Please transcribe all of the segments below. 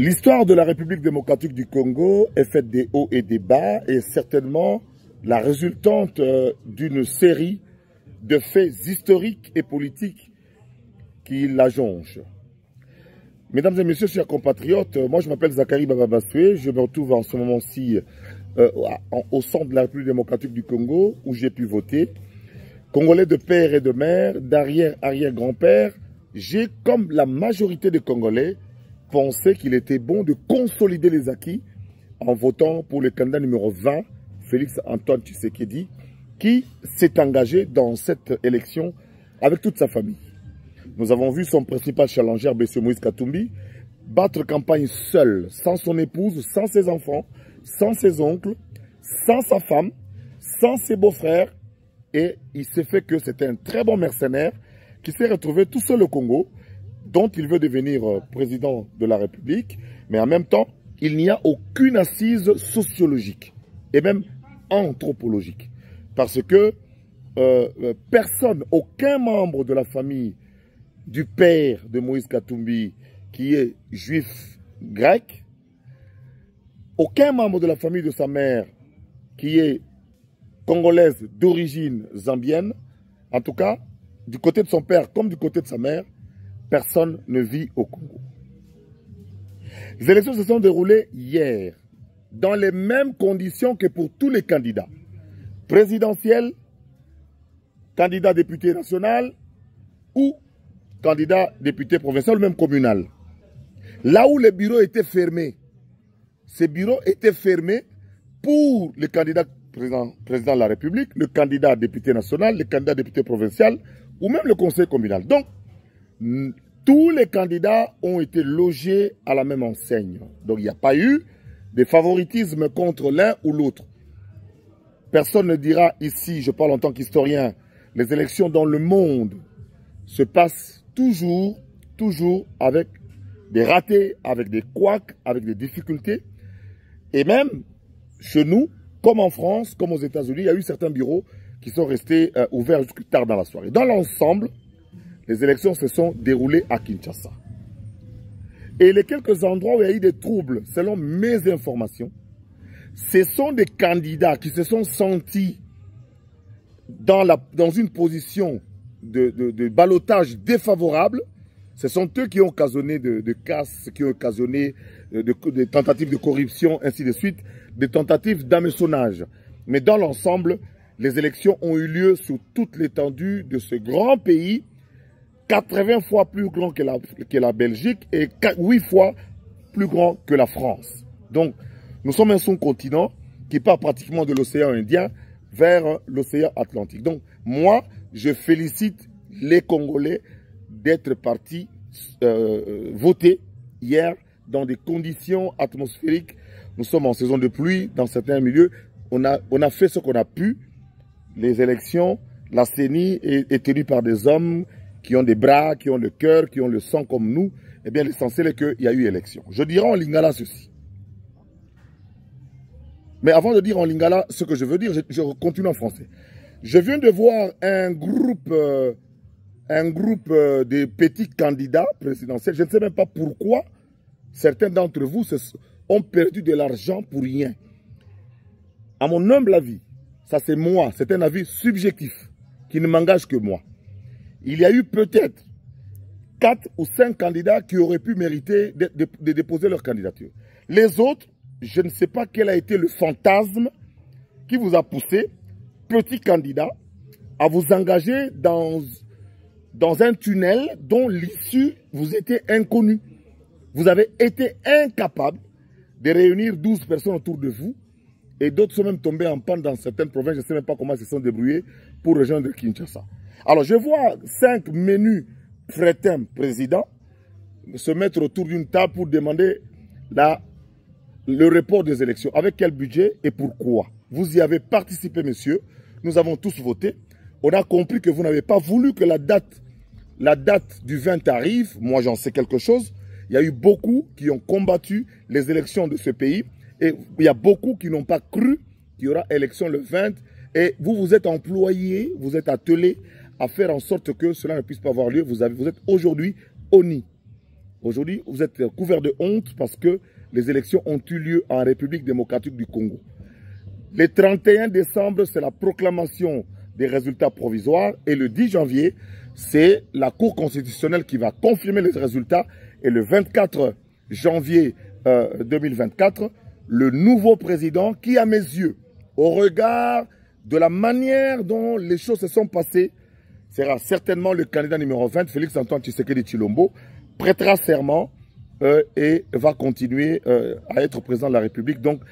L'histoire de la République démocratique du Congo est faite des hauts et des bas et certainement la résultante d'une série de faits historiques et politiques qui la jonchent. Mesdames et messieurs, chers compatriotes, moi je m'appelle Zachary Bababassué, je me retrouve en ce moment-ci au centre de la République démocratique du Congo où j'ai pu voter. Congolais de père et de mère, d'arrière-arrière-grand-père, j'ai, comme la majorité des Congolais, pensé qu'il était bon de consolider les acquis en votant pour le candidat numéro 20, Félix Antoine Tshisekedi, qui s'est engagé dans cette élection avec toute sa famille. Nous avons vu son principal challenger, M. Moïse Katumbi, battre campagne seul, sans son épouse, sans ses enfants, sans ses oncles, sans sa femme, sans ses beaux-frères. Et il s'est fait que c'était un très bon mercenaire qui s'est retrouvé tout seul au Congo, dont il veut devenir président de la République. Mais en même temps, il n'y a aucune assise sociologique et même anthropologique. Parce que personne, aucun membre de la famille du père de Moïse Katumbi qui est juif grec, aucun membre de la famille de sa mère qui est congolaise d'origine zambienne, en tout cas, du côté de son père comme du côté de sa mère, personne ne vit au Congo. Les élections se sont déroulées hier, dans les mêmes conditions que pour tous les candidats. Présidentiels, candidat député national ou candidat député provincial ou même communal. Là où les bureaux étaient fermés, ces bureaux étaient fermés pour le candidat président de la République, le candidat député national, le candidat député provincial ou même le conseil communal. Donc, tous les candidats ont été logés à la même enseigne. Donc, il n'y a pas eu de favoritisme contre l'un ou l'autre. Personne ne dira ici, je parle en tant qu'historien, les élections dans le monde se passent toujours avec des ratés, avec des couacs, avec des difficultés. Et même chez nous, comme en France, comme aux États-Unis, il y a eu certains bureaux qui sont restés ouverts jusqu'à tard dans la soirée. Dans l'ensemble, les élections se sont déroulées à Kinshasa. Et les quelques endroits où il y a eu des troubles, selon mes informations, ce sont des candidats qui se sont sentis dans une position de ballottage défavorable. Ce sont eux qui ont occasionné de casses, qui ont occasionné des tentatives de corruption, ainsi de suite, des tentatives d'hameçonnage. Mais dans l'ensemble, les élections ont eu lieu sur toute l'étendue de ce grand pays, 80 fois plus grand que la Belgique et 8 fois plus grand que la France. Donc, nous sommes un sous-continent qui part pratiquement de l'océan Indien vers l'océan Atlantique. Donc, moi, je félicite les Congolais d'être partis voter hier dans des conditions atmosphériques. Nous sommes en saison de pluie dans certains milieux. On a fait ce qu'on a pu. Les élections, la CENI est tenue par des hommes qui ont des bras, qui ont le cœur, qui ont le sang comme nous. Eh bien, l'essentiel est qu'il y a eu élection. Je dirais en lingala ceci. Mais avant de dire en lingala ce que je veux dire, je continue en français. Je viens de voir un groupe de petits candidats présidentiels. Je ne sais même pas pourquoi certains d'entre vous ont perdu de l'argent pour rien. À mon humble avis, ça c'est moi, c'est un avis subjectif qui ne m'engage que moi. Il y a eu peut-être 4 ou 5 candidats qui auraient pu mériter de déposer leur candidature. Les autres, je ne sais pas quel a été le fantasme qui vous a poussé, petits candidats, à vous engager dans un tunnel dont l'issue vous était inconnue. Vous avez été incapable de réunir 12 personnes autour de vous et d'autres sont même tombés en panne dans certaines provinces. Je ne sais même pas comment ils se sont débrouillés pour rejoindre Kinshasa. Alors, je vois 5 menus crétins présidents se mettre autour d'une table pour demander le report des élections. Avec quel budget et pourquoi? Vous y avez participé, messieurs. Nous avons tous voté. On a compris que vous n'avez pas voulu que la date du 20 arrive. Moi, j'en sais quelque chose. Il y a eu beaucoup qui ont combattu les élections de ce pays. Et il y a beaucoup qui n'ont pas cru qu'il y aura élection le 20. Et vous vous êtes employés, vous êtes attelés à faire en sorte que cela ne puisse pas avoir lieu. Vous êtes aujourd'hui ONI. Aujourd'hui, vous êtes couverts de honte parce que les élections ont eu lieu en République démocratique du Congo. Le 31 décembre, c'est la proclamation des résultats provisoires et le 10 janvier, c'est la Cour constitutionnelle qui va confirmer les résultats et le 24 janvier 2024, le nouveau président qui, à mes yeux, au regard de la manière dont les choses se sont passées, sera certainement le candidat numéro 20, Félix Antoine Tshisekedi Tshilombo, prêtera serment et va continuer à être président de la République. Donc,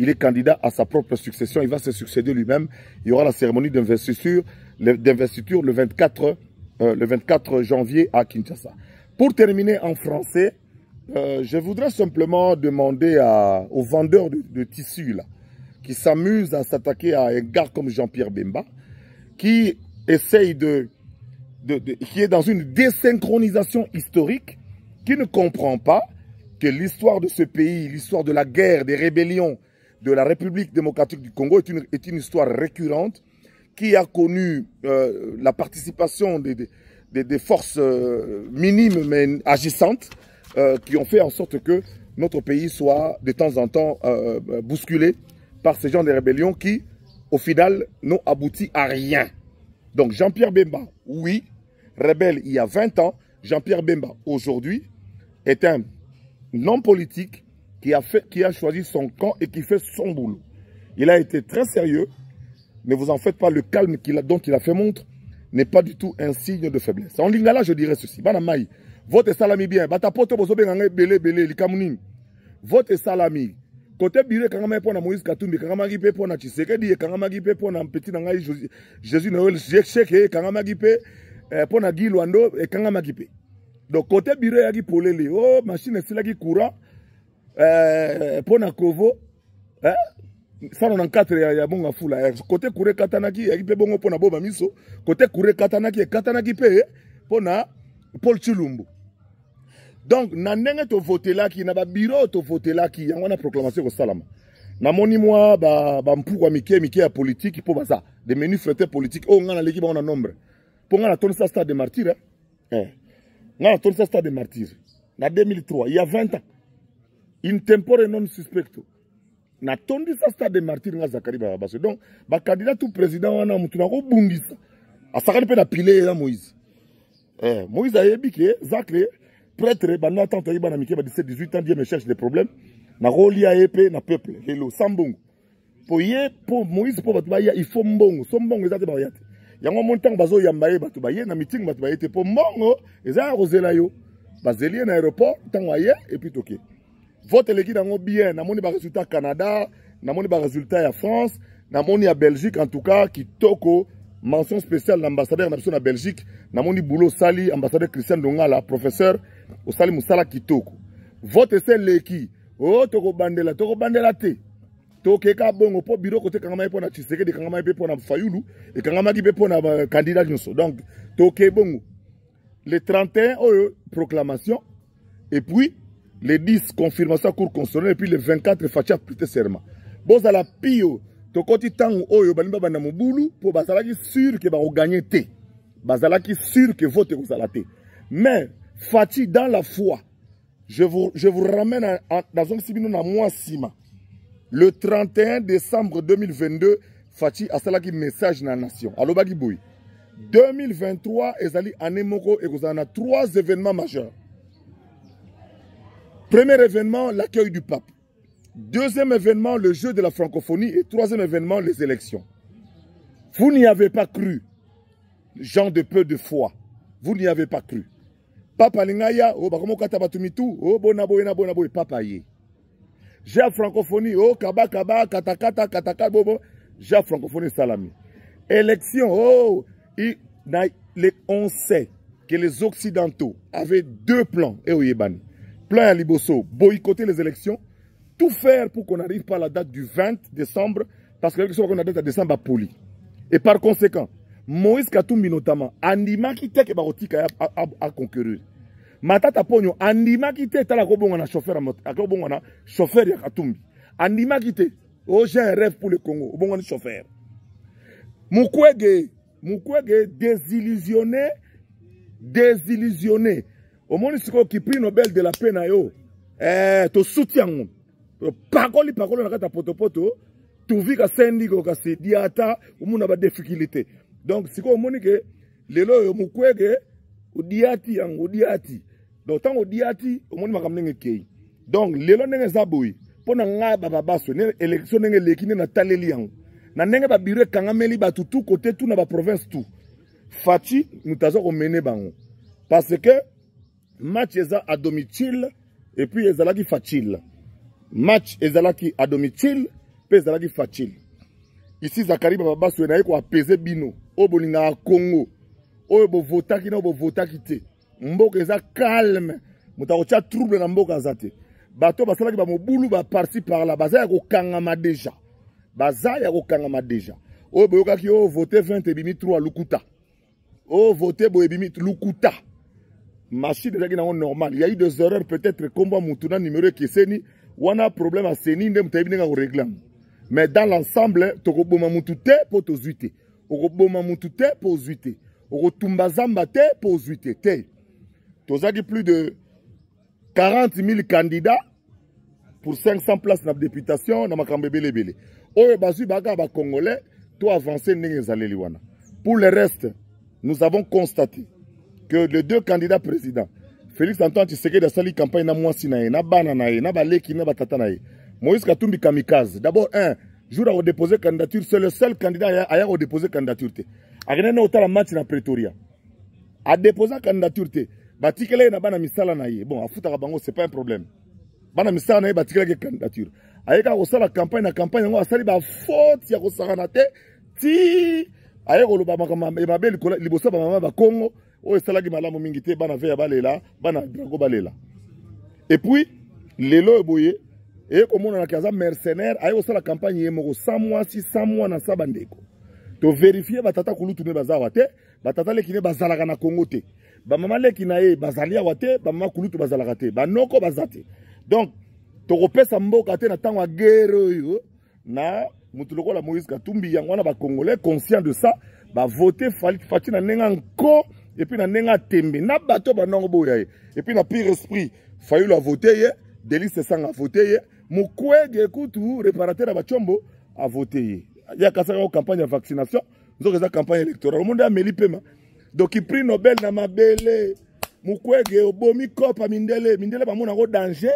il est candidat à sa propre succession. Il va se succéder lui-même. Il y aura la cérémonie d'investiture le 24 janvier à Kinshasa. Pour terminer en français, je voudrais simplement demander aux vendeurs de tissus là, qui s'amusent à s'attaquer à un gars comme Jean-Pierre Bemba, qui essaye qui est dans une désynchronisation historique, qui ne comprend pas que l'histoire de ce pays, l'histoire de la guerre, des rébellions de la République démocratique du Congo est une histoire récurrente qui a connu la participation des forces minimes mais agissantes qui ont fait en sorte que notre pays soit de temps en temps bousculé par ces gens de rébellions qui, au final, n'ont abouti à rien. Donc Jean-Pierre Bemba, oui, rebelle il y a 20 ans, Jean-Pierre Bemba, aujourd'hui, est un homme politique qui a choisi son camp et qui fait son boulot. Il a été très sérieux. Ne vous en faites pas, le calme dont il a fait montre n'est pas du tout un signe de faiblesse. En lingala, je dirais ceci. Banamai, vote salami bien. Batapoto bozobe ngangé belé belé likamunim. Vote salami. Côté biré kangama pour na Moïse Katumbi, kangama gipe pour na Tshisekedi, kangama gipe pour na petit nangai Jésus Noël, Cheke, kangama gipe pour na Guy Luando et kangama gipe. Donc côté biré yagi polele, oh machine sila gi courant. Pour na Kovo, ça on en 4 ya bonga fula. Côté Kouré Katanaki, il y a bongo pour na Boba Miso. Côté Kouré Katanaki, Katanaki pe pour na Paul Tshilombo. Donc, na ndenge to voter là qui na ba bureau to voter là qui on a proclamation au salama. Na moni moi ba mpukwa mike ya politique pour ça. Des menus fêtés politiques. Oh ngana l'équipe on a nombre. Pour ngana ton stade de martyr ngana ton stade de martyr. Na 2003, il y a 20 ans. In tempore non suspecto. Na tondi sa stade de martyr nga Zakari Babaso. Donc, ba candidat tout président wana mutu na ko bungisa. Asakani pe na pile la Moïse. Moïse a yebi ke Zakre prêtre bana tante yiba na mike ba 17 18 ans Dieu me cherche des problèmes. Na roli a epé na peuple lelo sambongo. Po Moïse po batu ba ya il faut mbongo. Sombongo ezate ba yate. Yango montant bazo yamba ye batu ba ye na meeting batu ba yete po mbongo eza rozela yo. Bazeli na aéroport tangwaye et puis toké. Vote l'équipe dans bien, namoni ba résultat Canada, namoni ba résultat ya France, namoni à Belgique en tout cas qui toko mention spéciale l'ambassadeur nation à Belgique, namoni boulot sali ambassadeur Christian Dongala professeur au sali musala kitoko. Vote c'est l'équipe. Oh toko bandela te. Toke ka bongo po bureau côté kangama po na Tshisekedi kangama pe po na Fayulu et kangama ki pe po na candidat nyonso. Donc toke bongo. Le 31 proclamation et puis le 10, confirmation à cour constitutionnelle, et puis le 24, Fatia prêté serment. Bon, à la pio, to koti tango oyo, banimba bana mobulu, pour bazalaki sûr que va gagner té. Bazalaki sûr que vote vous allez. Mais, Fati, dans la foi, je vous ramène dans un sibino na mois sima. Le 31 décembre 2022, Fati a salaki message na nation. Allo bagi boy. 2023, ezali anemoko et vous en a 3 événements majeurs. Premier événement, l'accueil du pape. Deuxième événement, le jeu de la francophonie. Et troisième événement, les élections. Vous n'y avez pas cru. Gens de peu de foi. Vous n'y avez pas cru. Papa Lingaya, oh, bakomo katabatumitu, oh, bonaboye, papa ye. J'ai la francophonie, oh, kaba, katakata, bobo. J'ai la francophonie salami. Élection, oh, on sait que les Occidentaux avaient 2 plans. Et oyebani. Plan à Liboso, boycotter les élections, tout faire pour qu'on n'arrive pas à la date du 20 décembre, parce que l'élection qu'on a date à décembre à poli. Et par conséquent, Moïse Katumbi notamment, Andima qui te barotika à concourir. Matata Pogno, Andima qui te tala kobonga na chauffeur à chauffeur ya Katumbi. Andima qui te, oh j'ai un rêve pour le Congo, bon chauffeur. Mukwege désillusionné. Au moins, c'est qui prix Nobel de la paix na yo. To soutien. Parole na ta poto. Tu vis ka sendi ko ka se diata ou muna ba difficulté. Donc c'est comme on que lelo yo mukwege odiati yang odiati. Donc tant odiati au moins makamnenge kei. Donc lelo nenge zaboui pona nga baba baso ne élection nenge lekine na taleli yang. Na nenge ba biro kangameli ba tout côté tout na ba province tout. Fati nous tazo ko mener bango. Parce que match eza à domicile et puis ezalaki facile. Match ezalaki à domicile pe ezalaki facile. Ici Zakari baba baso na ko apaiser bino. O bolinga Congo. O bo votaki na bo votaki te. Mboka eza calme. Mutako tia trouble na mboka zate. Bato basalaki ba mobulu ba parti par là. Baza ya ko kangama déjà. Baza ya ko kangama déjà. O boyokaki o voter 20 ebimi 3 lukuta. O voter bo ebimi lukuta. Machine déjà qui normal. Il y a eu des erreurs peut-être combat mutuna numéro qui seni. Wana problème à seni ndem tayibi nga ko régler. Mais dans l'ensemble, toko boma mutute pour to zuite. Oko boma mutute pour zuite. Oko tumbazamba te pour zuite te. Tozaki plus de 40 000 candidats pour 500 places dans la députation dans makambe bele bele. Oye bazu baga ba congolais to avancer ndenge zaleli wana. Pour le reste, nous avons constaté que les deux candidats présidents, Félix Antoine Tshisekedi a sali campagne na mwasi na ye, na bana na ye, na baleki na batata na ye. Moïse Katumbi kamikaze. D'abord, jour à déposer candidature, c'est le seul candidat à déposer candidature. A gagné autant la match na Pretoria. A déposer candidature. Batikele na bana misala na ye. Bon, à foutre à bango, c'est pas un problème. Bana misala na ye, batikele candidature. Ayeka ko la campagne na campagne ngo asali ba faute ya ko sarana te. Ti ayeko lo ba makama e mabeli ko liboso ba mama ba Congo. O esalaki malamu mingi te bana veya balela, bana drago balela. Et puis lelo eboye et comme on a un mercenaire, aïe aussi la campagne est mort 100 mois, 600 mois dans sa bandeko. To vérifier batata kulutu ne bazawate, batata le kine bazalaga na Congo te. Ba mama le kinae bazalia wate, ba mama kulutu bazalagate, ba noko bazate. Donc to repesa mboka te na tangwa guerre yo na mutuloko la Moïse Katumbi yango na ba congolais conscient de ça, ba voter fati na nenga nko et puis na nenga tembe na bato ba nongo boya et puis na pire esprit, failli la voter Délice sang a voté. Mukwege kutu réparateur à Bachombo a voté. Il y a une campagne de vaccination. Nous avons une campagne électorale. Le monde a mêlé paiement. Donc il prix Nobel na mabele. Mukwege obomi kopa mindele. Mindele ba mona danger.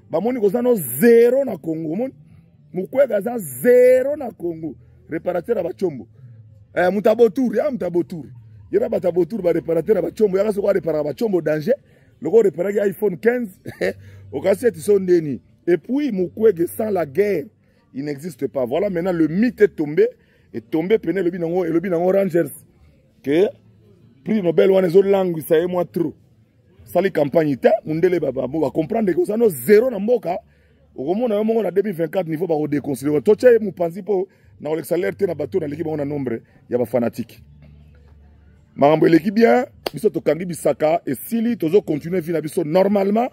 Ba moni kozano zéro na Congo. Mukwege za zéro na Congo. Réparateur à Bachombo. Mutabotour, ya mutabotour. Yera batabotour ba réparateur à Bachombo. Yara so réparer Bachombo danger. Le go réparer iPhone 15. Au cas où ils sont dénis. Et puis, Mukwege, sans la guerre, il n'existe pas. Voilà, maintenant, le mythe est tombé. Et tombé, pené le binango, et le binango Rangers. Que, prix Nobel, ou les autres langues, ça est moins trop. Ça, les campagnes, Mundele Baba, on va comprendre que ça n'a zéro dans le Moka. Au moment où on a 2024 niveau, on va déconsidérer. Tout ça, nous pensons pas, dans le salaire, dans le bateau, dans l'équipe, on a nombre, il y a des fanatiques. Marambo, l'équipe bien, biso to kangi bisaka, et si tozo continue à vivre normalement,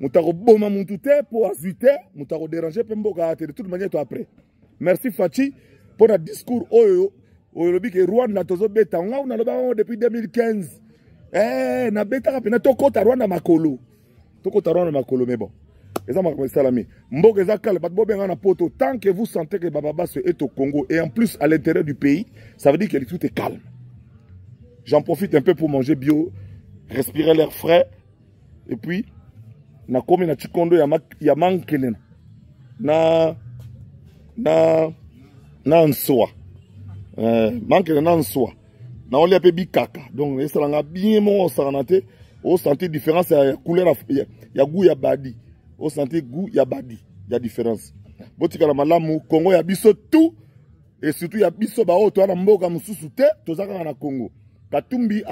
Moutaro boma moutouté pour azuiter, moutaro déranger pemboka de toute manière toi après. Merci Fati pour le discours oyo oyo que Rwanda tozo beta on a le depuis 2015. Na beta rapena toko ta Rwanda makolo. Toko ta Rwanda makolo mais bon. Eza makolo salami. Mboka eza kale bat bobenga na poto tant que vous sentez que Baba Basso est au Congo et en plus à l'intérieur du pays, ça veut dire que tout est calme. J'en profite un peu pour manger bio, respirer l'air frais et puis na komi na chikondo ya mankele na nswa mankele na nswa na on l'appelle bikaka donc ça l'a bien mon santé au santé différence ya couleur ya goût ya badi au santé goût ya badi ya différence botika la malamu Congo ya biso tout et surtout ya biso ba oto na mboka mususu te tozaka na Congo Katumbi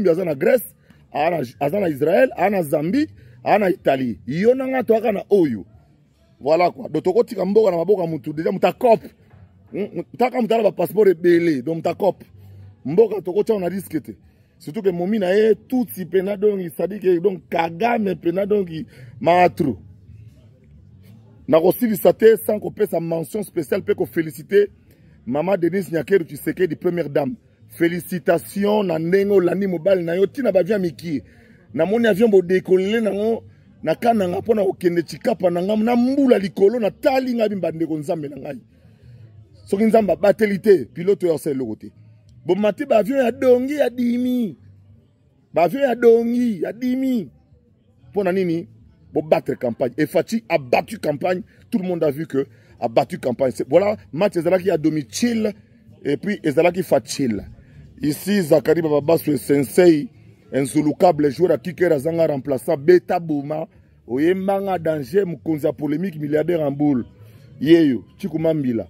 azana Grèce azana Israël ana Zambie ana Italie yonanga to aka na oyo voilà quoi donc tokotika mboka na maboka mutu déjà mutakop mutaka mutala ba passeport ebele donc mutakop mboka tokotia on a risque te surtout que momi na ye tout si pena donc ça dit que donc Kagame pena donc matru na kosilisa te sans qu'on pese sa mention spéciale pe ko féliciter maman Denise Nyakeru Tshisekedi première dame félicitations na ndengo lani mobile na yo tina ba via miki na moni avion bo décoller nango na kananga pona okende chikapa nanga na mbula likolo na tali nga bimbande ko nzambe na ngai soki nzamba batelité pilote yo sel lokote bo mati ba avion ya dongi ya dimi ba avion ya dongi ya dimi pona nini bo battre campagne et Fachi a battu campagne, tout le monde a vu que a battu campagne. Voilà, match Ezalaki a domicile et puis Ezalaki Fachil. Ici Zakari Bababa sur Sensei un sous-lucable joueur à Kikera Zanga remplaçant Beta Bouma oyembanga danger mukonza polémique milliardaire en boule yeyo Chikumambila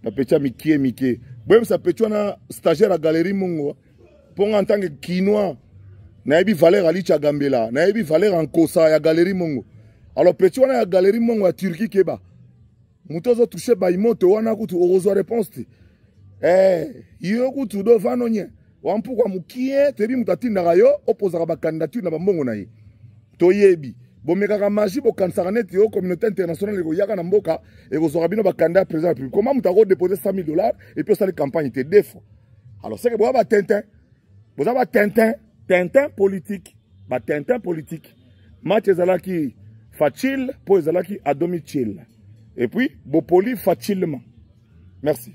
na pecha mikie bwem sa pecha na stagiaire à Galerie Mongo pour en tant que Kinois na ebi Valère Ali Chagambela na ebi Valère en Kosa ya Galerie Mongo alors pecha na ya Galerie Mongo à Turquie keba mutozo touché ba imoto wana kutu orozo réponse yo kutu do vanonye wampuka mukie tebi mutatinda rayo opposera ba candidature na ba mbongo na ye toyebi bomekaka maji bokanisaka neti yo communauté internationale ekoyaka na mboka ekozwaka bino bacandidat président public comment mutako déposer $100,000 et puis osali campagne te défaut alors c'est que boza ba tintin politique ba tintin politique match ezalaki facile po ezalaki à domicile et puis bopoli facilement merci.